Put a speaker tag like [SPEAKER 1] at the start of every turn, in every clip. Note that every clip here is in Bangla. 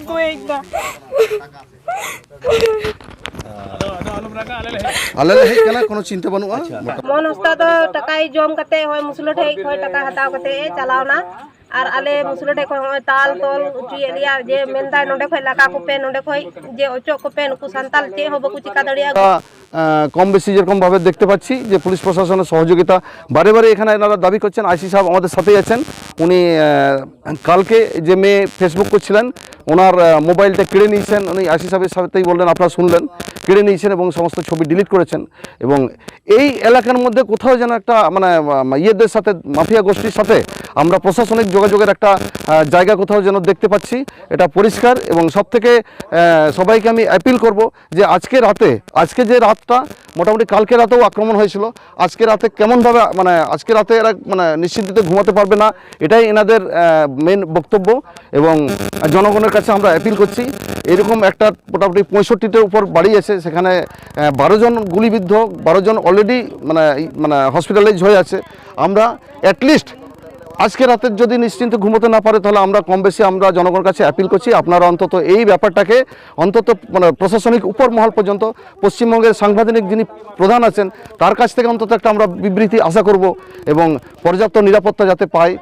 [SPEAKER 1] ᱠᱚ ᱦᱮᱡ ᱮᱫᱟ
[SPEAKER 2] ᱟᱞᱮ ᱞᱮ ᱦᱮᱡ ᱠᱟᱱᱟ ᱠᱳᱱᱳ ᱪᱤᱱᱛᱟᱹ ᱵᱟᱹᱱᱩᱜᱼᱟ
[SPEAKER 3] ᱢᱚᱱ ᱦᱟᱸᱥᱫᱟ ᱫᱚ ᱴᱟᱠᱟᱭ ᱡᱚᱢ ᱠᱟᱛᱮ ᱦᱚᱭ ᱢᱩᱥᱞᱟᱹ ᱴᱷᱮᱡ ᱠᱷᱚᱡ ᱴᱟᱠᱟ ᱦᱟᱛᱟᱣ ᱠᱟᱛᱮ ᱪᱟᱞᱟᱣᱱᱟ ᱟᱨ ᱟᱞᱮ ᱢᱩᱥᱞᱟᱹ ᱴᱷᱮᱡ ᱠᱷᱚᱡ ᱦᱚᱸᱜᱼᱚᱭ ᱛᱟᱞ ᱛᱚᱞ ᱚᱪᱚᱭᱮᱫ ᱞᱮᱭᱟ ᱡᱮ ᱢᱮᱱᱫᱟᱭ ᱱᱚᱰᱮ ᱠᱷᱚᱡ ᱞᱟᱜᱟ ᱠᱚᱯᱮ ᱱᱚᱰᱮ ᱠᱷᱚᱡ ᱡᱮ অচᱚᱜ কপে নুকু সান্তাল চেয়ে হবো কুচি কা দাঁড়িয়ে
[SPEAKER 2] কম বেশি যেরকমভাবে দেখতে পাচ্ছি যে পুলিশ প্রশাসনের সহযোগিতা বারে বারে এখানে এনারা দাবি করছেন আইসি সাহেব আমাদের সাথেই আছেন উনি কালকে যে মেয়ে ফেসবুক করছিলেন ওনার মোবাইলটা কেড়ে নিয়েছেন উনি আইসি সাহেবের সাথেই বললেন আপনারা শুনলেন কেড়ে নিয়েছেন এবং সমস্ত ছবি ডিলিট করেছেন এবং এই এলাকার মধ্যে কোথাও যেন একটা মানে ইয়েদের সাথে মাফিয়া গোষ্ঠীর সাথে আমরা প্রশাসনিক যোগাযোগের একটা জায়গা কোথাও যেন দেখতে পাচ্ছি এটা পরিষ্কার এবং সবথেকে সবাইকে আমি অ্যাপিল করব যে আজকে যে রাতটা মোটামুটি কালকে রাতেও আক্রমণ হয়েছিল আজকে রাতে কেমনভাবে মানে আজকে রাতে এরা মানে নিশ্চিন্তিতে ঘুমাতে পারবে না এটাই এনাদের মেন বক্তব্য এবং জনগণের কাছে আমরা অ্যাপিল করছি এরকম একটা মোটামুটি 65টার উপর বাড়ি আছে সেখানে 12 জন গুলিবিদ্ধ 12 জন অলরেডি মানে হসপিটালাইজ হয়ে আছে আমরা অ্যাটলিস্ট আজকে রাতে যদি নিশ্চিন্তে ঘুমোতে না পারে তাহলে আমরা কম বেশি আমরা জনগণের কাছে অ্যাপিল করছি আপনারা অন্তত এই ব্যাপারটাকে অন্তত মানে প্রশাসনিক উপর মহল পর্যন্ত পশ্চিমবঙ্গের সাংবিধানিক যিনি প্রধান আছেন তার কাছ থেকে অন্তত একটা আমরা বিবৃতি আশা করব এবং পর্যাপ্ত নিরাপত্তা যাতে পায়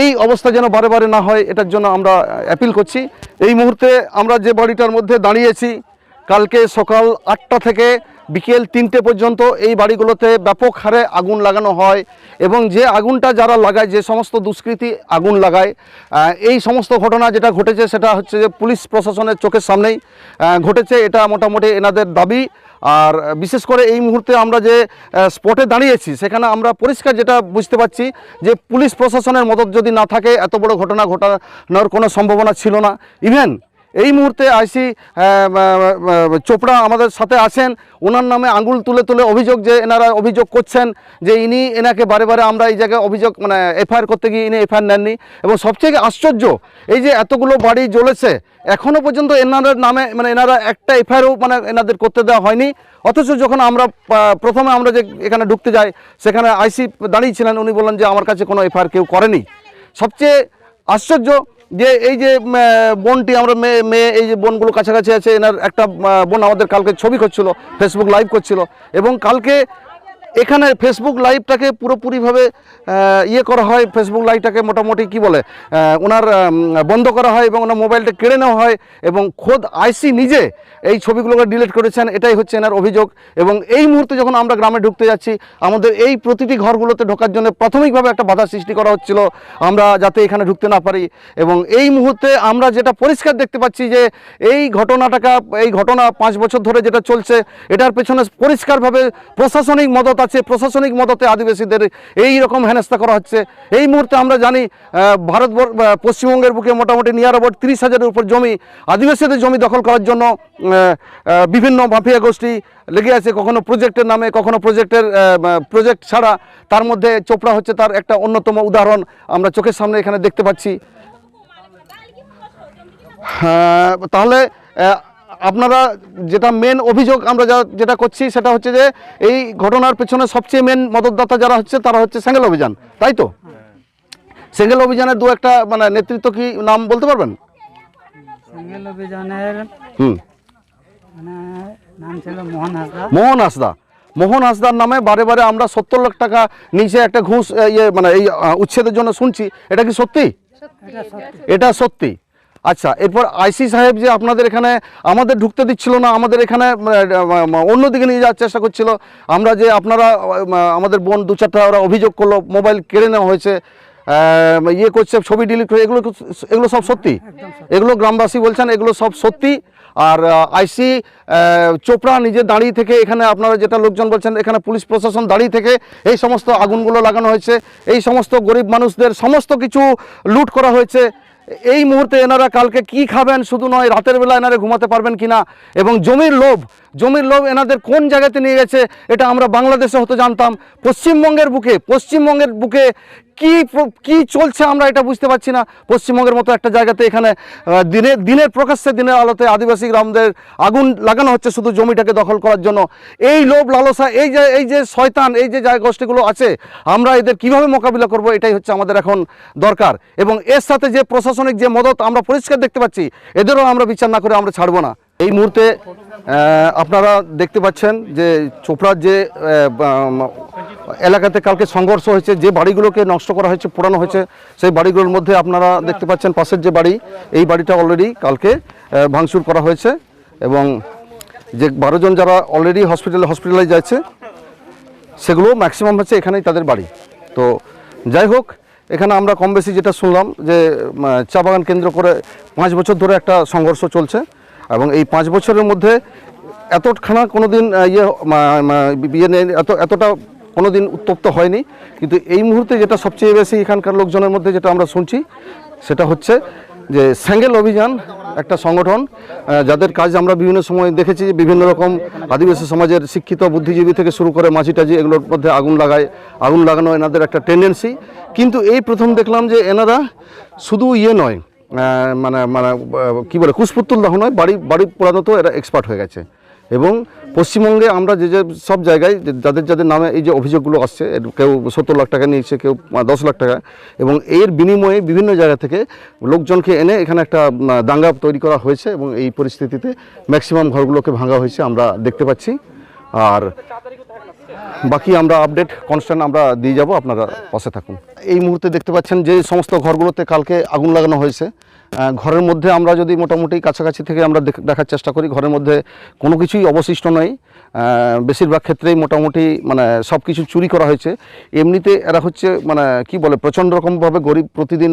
[SPEAKER 2] এই অবস্থা যেন বারে বারে না হয় এটার জন্য আমরা অ্যাপিল করছি এই মুহূর্তে আমরা যে বাড়িটার মধ্যে দাঁড়িয়েছি কালকে সকাল 8টা থেকে বিকেল 3টে পর্যন্ত এই বাড়িগুলোতে ব্যাপক হারে আগুন লাগানো হয় এবং যে আগুনটা যারা লাগায় যে সমস্ত দুষ্কৃতী আগুন লাগায় এই সমস্ত ঘটনা যেটা ঘটেছে সেটা হচ্ছে যে পুলিশ প্রশাসনের চোখের সামনেই ঘটেছে এটা মোটামুটি এনাদের দাবি আর বিশেষ করে এই মুহূর্তে আমরা যে স্পটে দাঁড়িয়েছি সেখানে আমরা পরিষ্কার যেটা বুঝতে পারছি যে পুলিশ প্রশাসনের মদত যদি না থাকে এত বড় ঘটনা ঘটানোর কোনো সম্ভাবনা ছিল না ইভেন এই মুহূর্তে আইসি চোপড়া আমাদের সাথে আছেন ওনার নামে আঙুল তুলে তুলে অভিযোগ যে এনারা অভিযোগ করছেন যে ইনি এনাকে বারে বারে আমরা এই জায়গায় অভিযোগ মানে এফআইআর করতে গিয়ে ইনি এফআইআর নেননি এবং সবচেয়ে আশ্চর্য এই যে এতগুলো বাড়ি জ্বলেছে এখনও পর্যন্ত এনাদের নামে মানে এনারা একটা এফআইআরও মানে এনাদের করতে দেওয়া হয়নি অথচ যখন আমরা প্রথমে আমরা যে এখানে ঢুকতে যাই সেখানে আইসি দাঁড়িয়েছিলেন উনি বললেন যে আমার কাছে কোনো এফআইআর কেউ করেনি সবচেয়ে আশ্চর্য যে এই যে বোনটি আমরা মেয়ে এই যে বোনগুলো কাছাকাছি আছে এনার একটা বোন আমাদের কালকে ছবি করছিল ফেসবুক লাইভ করছিল এবং কালকে এখানে ফেসবুক লাইভটাকে পুরোপুরিভাবে ইয়ে করা হয় ফেসবুক লাইভটাকে মোটামুটি কি বলে ওনার বন্ধ করা হয় এবং ওনার মোবাইলটা কেড়ে নেওয়া হয় এবং খোদ আইসি নিজে এই ছবিগুলোকে ডিলিট করেছেন এটাই হচ্ছে এনার অভিযোগ এবং এই মুহূর্তে যখন আমরা গ্রামে ঢুকতে যাচ্ছি আমাদের এই প্রতিটি ঘরগুলোতে ঢোকার জন্য প্রাথমিকভাবে একটা বাধা সৃষ্টি করা হচ্ছিল আমরা যাতে এখানে ঢুকতে না পারি এবং এই মুহূর্তে আমরা যেটা পরিষ্কার দেখতে পাচ্ছি যে এই ঘটনা 5 বছর ধরে যেটা চলছে এটার পেছনে পরিষ্কারভাবে প্রশাসনিক মদত আছে প্রশাসনিক মদতে আদিবাসীদের এই রকম হেনস্থা করা হচ্ছে এই মুহূর্তে আমরা জানি পশ্চিমবঙ্গের বুকে মোটামুটি নিয়ার অ্যাবাউট 30,000-এর উপর জমি আদিবাসীদের জমি দখল করার জন্য বিভিন্ন মাফিয়া গোষ্ঠী লেগে আছে কখনো প্রজেক্টের নামে কখনো প্রজেক্ট ছাড়া তার মধ্যে চোপড়া হচ্ছে তার একটা অন্যতম উদাহরণ আমরা চোখের সামনে এখানে দেখতে পাচ্ছি তাহলে আপনারা যেটা মেন অভিযোগ আমরা যেটা করছি সেটা হচ্ছে যে এই ঘটনার পেছনে সবচেয়ে মেন মদতদাতা যারা হচ্ছে তারা হচ্ছে সেঙ্গেল অভিযান তাই তো সেঙ্গেল অভিযানের দু একটা মানে নেতৃত্ব কি নাম বলতে পারবেন
[SPEAKER 1] সেঙ্গেল অভিযানের নাম ছিল
[SPEAKER 2] মোহন হাসদার নামে বারে বারে আমরা 70 লাখ টাকা নিচে একটা ঘুষ মানে এই উচ্ছেদের জন্য শুনছি এটা কি সত্যি এটা সত্যি আচ্ছা এরপর আইসি সাহেব যে আপনাদের এখানে আমাদের ঢুকতে দিচ্ছিল না আমাদের এখানে অন্যদিকে নিয়ে যাওয়ার চেষ্টা করছিল আমরা যে আপনারা আমাদের বোন 2-4টা ওরা অভিযোগ করলো মোবাইল কেড়ে নেওয়া হয়েছে ইয়ে করছে ছবি ডিলিট করে এগুলো সব সত্যি এগুলো গ্রামবাসী বলছেন এগুলো সব সত্যি আর আইসি চোপড়া নিজে দাঁড়িয়ে থেকে এখানে আপনারা যেটা লোকজন বলছেন এখানে পুলিশ প্রশাসন দাঁড়িয়ে থেকে এই সমস্ত আগুনগুলো লাগানো হয়েছে এই সমস্ত গরিব মানুষদের সমস্ত কিছু লুট করা হয়েছে এই মুহূর্তে এনারা কালকে কি খাবেন শুধু নয় রাতের বেলা এনারা ঘুমাতে পারবেন কিনা এবং জমির লোভ এনাদের কোন জায়গাতে নিয়ে গেছে এটা আমরা বাংলাদেশে হতে জানতাম পশ্চিমবঙ্গের বুকে কি চলছে আমরা এটা বুঝতে পারছি না। পশ্চিমবঙ্গের মতো একটা জায়গাতে এখানে দিনের প্রকাশ্যে দিনের আলোতে আদিবাসী গ্রামদের আগুন লাগানো হচ্ছে শুধু জমিটাকে দখল করার জন্য। এই লোভ লালসা, এই যে শয়তান, এই যে গোষ্ঠীগুলো আছে, আমরা এদের কিভাবে মোকাবিলা করব, এটাই হচ্ছে আমাদের এখন দরকার। এবং এর সাথে যে প্রশাসনিক যে মদত আমরা পরিষ্কার দেখতে পাচ্ছি, এদেরও আমরা বিচার না করে আমরা ছাড়বো না। এই মুহূর্তে আপনারা দেখতে পাচ্ছেন যে চোপড়ার যে এলাকাতে কালকে সংঘর্ষ হয়েছে, যে বাড়িগুলোকে নষ্ট করা হয়েছে, পোড়ানো হয়েছে, সেই বাড়িগুলোর মধ্যে আপনারা দেখতে পাচ্ছেন পাশের যে বাড়ি, এই বাড়িটা অলরেডি কালকে ভাঙচুর করা হয়েছে এবং যে 12 জন যারা অলরেডি হসপিটালাইজ যাচ্ছে সেগুলো ম্যাক্সিমাম হচ্ছে এখানেই তাদের বাড়ি। তো যাই হোক, এখানে আমরা কম বেশি যেটা শুনলাম যে চা বাগান কেন্দ্র করে 5 বছর ধরে একটা সংঘর্ষ চলছে এবং এই 5 বছরের মধ্যে এতখানা কোনো দিন এতটা কোনো দিন উত্তপ্ত হয়নি। কিন্তু এই মুহূর্তে যেটা সবচেয়ে বেশি এখানকার লোকজনের মধ্যে যেটা আমরা শুনছি সেটা হচ্ছে যে সেঙ্গেল অভিযান একটা সংগঠন, যাদের কাজ আমরা বিভিন্ন সময় দেখেছি যে বিভিন্ন রকম আদিবাসী সমাজের শিক্ষিত বুদ্ধিজীবী থেকে শুরু করে মাঝি টাঝি এগুলোর মধ্যে আগুন লাগানো এনাদের একটা টেন্ডেন্সি। কিন্তু এই প্রথম দেখলাম যে এনারা শুধু নয়, মানে কী বলে কুশপুত্তুল দাহ নয়, বাড়ি পোড়ানো তো এরা এক্সপার্ট হয়ে গেছে। এবং পশ্চিমবঙ্গে আমরা যে সব জায়গায় যাদের নামে এই যে অভিযোগগুলো আসছে, কেউ 70 লাখ টাকা নিয়েছে, কেউ 10 লাখ টাকা, এবং এর বিনিময়ে বিভিন্ন জায়গা থেকে লোকজনকে এনে এখানে একটা দাঙ্গা তৈরি করা হয়েছে এবং এই পরিস্থিতিতে ম্যাক্সিমাম ঘরগুলোকে ভাঙা হয়েছে আমরা দেখতে পাচ্ছি। আর বাকি আমরা আপডেট কনস্ট্যান্ট আমরা দিয়ে যাব, আপনারা পাশে থাকুন। এই মুহূর্তে দেখতে পাচ্ছেন যে সমস্ত ঘরগুলোতে কালকে আগুন লাগানো হয়েছে, ঘরের মধ্যে আমরা যদি মোটামুটি কাছাকাছি থেকে আমরা দেখার চেষ্টা করি, ঘরের মধ্যে কোনো কিছুই অবশিষ্ট নয়। বেশিরভাগ ক্ষেত্রেই মোটামুটি মানে সব কিছু চুরি করা হয়েছে। এমনিতে এরা হচ্ছে মানে কি বলে প্রচণ্ড রকমভাবে গরিব, প্রতিদিন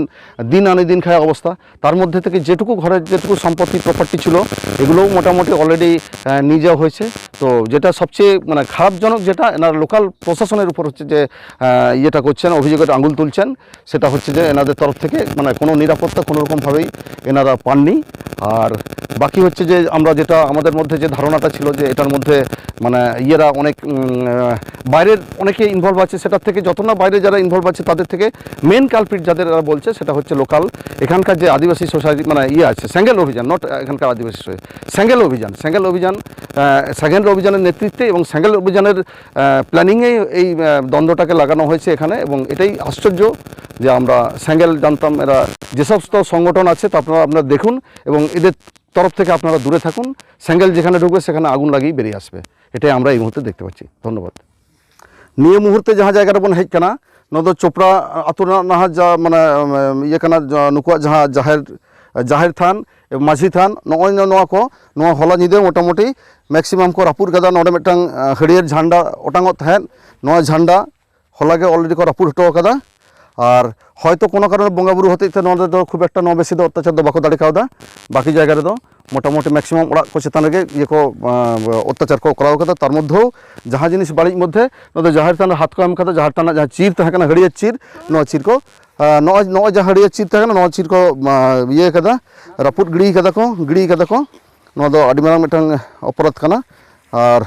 [SPEAKER 2] দিন আনে দিন খায় অবস্থা। তার মধ্যে থেকে যেটুকু ঘরের যেটুকু সম্পত্তি প্রপার্টি ছিল এগুলোও মোটামুটি অলরেডি নিয়ে যাওয়া হয়েছে। তো যেটা সবচেয়ে মানে খারাপজনক, যেটা এনারা লোকাল প্রশাসনের উপর হচ্ছে যে ইয়েটা করছেন, অভিযোগের আঙুল তুলছেন, সেটা হচ্ছে যে এনাদের তরফ থেকে মানে কোনো নিরাপত্তা কোনো রকমভাবেই এনারা পাননি। আর বাকি হচ্ছে যে আমরা যেটা আমাদের মধ্যে যে ধারণাটা ছিল যে এটার মধ্যে মানে অনেক বাইরের অনেকে ইনভলভ আছে, সেটার থেকে যত না বাইরে যারা ইনভলভ আছে তাদের থেকে মেন কালপিট যাদের বলছে সেটা হচ্ছে লোকাল এখানকার যে আদিবাসী সোসাইটি মানে আছে সেঙ্গেল অভিযান, নট এখানকার আদিবাসী সেঙ্গেল অভিযানের নেতৃত্বে এবং সেঙ্গেল অভিযানের প্ল্যানিংয়ে এই দ্বন্দ্বটাকে লাগানো হয়েছে এখানে। এবং এটাই আশ্চর্য যে আমরা সেঙ্গেল জানতাম, এরা যে সমস্ত সংগঠন আছে তা আপনারা দেখুন এবং এদের তরফ থেকে আপনারা দূরে থাকুন। সেঙ্গেল যেখানে ঢুকবে সেখানে আগুন লাগিয়ে বেরিয়ে আসবে, এটাই আমরা এই মুহূর্তে দেখতে পাচ্ছি। ধন্যবাদ। নিয়ে মুহূর্তে যাহা জায়গাটা বন হেজ কানা নদো চোপড়া আতো নাহা যা মানে ইয়ে কানা নুকুয়া যাহা জাহের থান माझी थान नॉय हला निदे मोटामुटी मैक्सिमाम को रापुर कदा नोडे मिटन हड़ियर झंडा ओटांग तहन नॉय झंडा हला के अलरेडी को रापुर हटो कदा और हयतो कोनो कारण बंगा बुरु होते नोडे दो खूब एकटा नो बेसी दो अत्याचार दो बाको दाड़ी कावदा बाकी जायगा रे दो मोटामुटी मैक्सिमाम ओड़ा को चेतान रे ये को अत्याचार को कराव कदा तार मध्य जहाँ जिनिस बाड़ी मध्य नोदे जाहिर थान हाथ को एम कदा जाहिर थान जहाँ चीर तहन कना हड़ियर चीर नो चीर को नॉय जहाँ हड़ियर चीर तहन नो चीर को ये कदा रापुर गिड़ी कदा को नो दो आदि मारांग मिटन अपराध कना और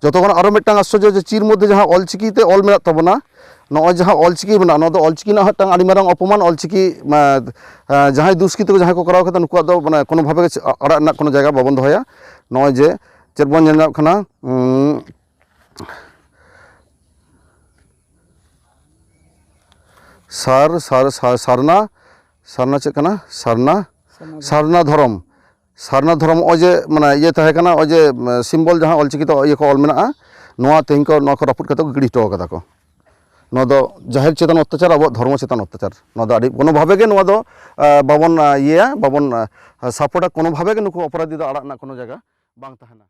[SPEAKER 2] जतक्षण आरो मिटन आश्चर्य चीर मध्य जहाँ अलचिकीते अल मेना तबना नॉय जहाँ अलचिकी बना नो दो अलचिकी ना हटांग आदि मारांग अपमान अलचिकी जहाँ दुष्कृत को जहाँ को कराव कदा नुकुआ दो माने कोनो भावे आड़ा ना कोनो जायगा बाबन दोहया नॉय जे चेरबन जेना खाना सारना चेकना सारना धर्म अजे माने ये तहेकना अजे सिम्बल जहाँ अलचिकी तो ये को अल मेना नोआ तेहिं को नोआ को रापुट कते गिड़ी हटो कदा को नोआ दो जाहिर चेतन अत्याचार अब धर्म चेतन अत्याचार नोआ दो आदि कोनो भावे के नोआ दो बाबन ये बाबन सापोर्ट कोनो भावे के नुकु अपराधी दो आड़ा ना कोनो जायगा बांग तहना।